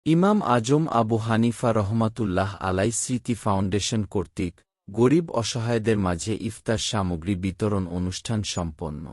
ইমাম আজম আবু হানিফা রহমাতুল্লাহ আলাই স্মৃতি ফাউন্ডেশন কর্তৃক গরিব অসহায়দের মাঝে ইফতার সামগ্রী বিতরণ অনুষ্ঠান সম্পন্ন।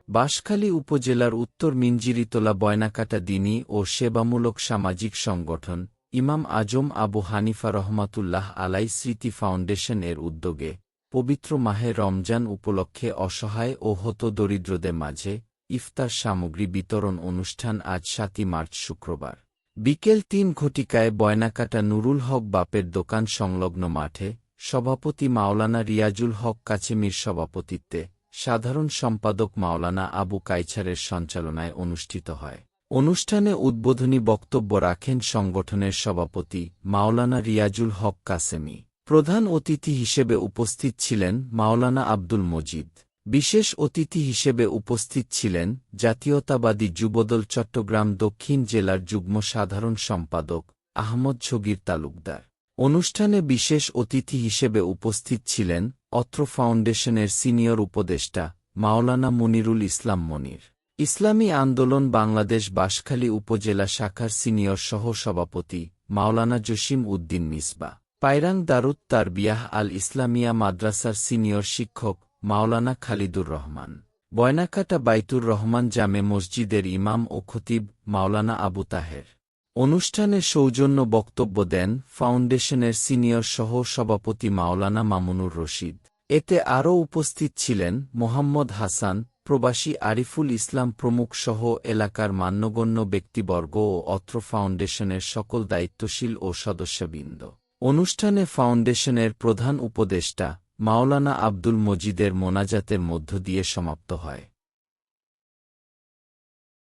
বাঁশখালী উপজেলার উত্তর মিঞ্জিরিতলা বয়নাকাটা দ্বীনী ও সেবামূলক সামাজিক সংগঠন ইমাম আজম আবু হানিফা রহমাতুল্লাহ আলাই স্মৃতি ফাউন্ডেশন এর উদ্যোগে পবিত্র মাহে রমজান উপলক্ষে অসহায় ও হতদরিদ্রদের মাঝে ইফতার সামগ্রী বিতরণ অনুষ্ঠান আজ ৭ই মার্চ শুক্রবার বিকেল ৩ ঘটিকায় বয়নাকাটা নুরুল হক বাপের দোকান সংলগ্ন মাঠে সভাপতি মাওলানা রিয়াজুল হক কাছেমীর সভাপতিত্বে সাধারণ সম্পাদক মাওলানা আবু কাইছারের সঞ্চালনায় অনুষ্ঠিত হয়। অনুষ্ঠানে উদ্বোধনী বক্তব্য রাখেন সংগঠনের সভাপতি মাওলানা রিয়াজুল হক কাসেমী। প্রধান অতিথি হিসেবে উপস্থিত ছিলেন মাওলানা আব্দুল মজিদ। বিশেষ অতিথি হিসেবে উপস্থিত ছিলেন জাতীয়তাবাদী যুবদল চট্টগ্রাম দক্ষিণ জেলার যুগ্ম সাধারণ সম্পাদক আহমদ ছগির তালুকদার। অনুষ্ঠানে বিশেষ অতিথি হিসেবে উপস্থিত ছিলেন অত্র ফাউন্ডেশনের সিনিয়র উপদেষ্টা মাওলানা মুনিরুল ইসলাম মনির, ইসলামী আন্দোলন বাংলাদেশ বাঁশখালী উপজেলা শাখার সিনিয়র সহ সভাপতি মাওলানা জসিম উদ্দিন মিসবা, পায়রাং দারুত তারবিয়াহ আল ইসলামিয়া মাদ্রাসার সিনিয়র শিক্ষক মাওলানা খালিদুর রহমান, বয়নাকাটা বাইতুর রহমান জামে মসজিদের ইমাম ও খতিব মাওলানা আবু তাহের। অনুষ্ঠানে সৌজন্য বক্তব্য দেন ফাউন্ডেশনের সিনিয়র সহ সভাপতি মাওলানা মামুনুর রশিদ। এতে আরও উপস্থিত ছিলেন মোহাম্মদ হাসান, প্রবাসী আরিফুল ইসলাম প্রমুখ সহ এলাকার মান্যগণ্য ব্যক্তিবর্গ ও অত্র ফাউন্ডেশনের সকল দায়িত্বশীল ও সদস্যবৃন্দ। অনুষ্ঠানে ফাউন্ডেশনের প্রধান উপদেষ্টা মাওলানা আব্দুল মজিদের মোনাজাতের মধ্য দিয়ে সমাপ্ত হয়।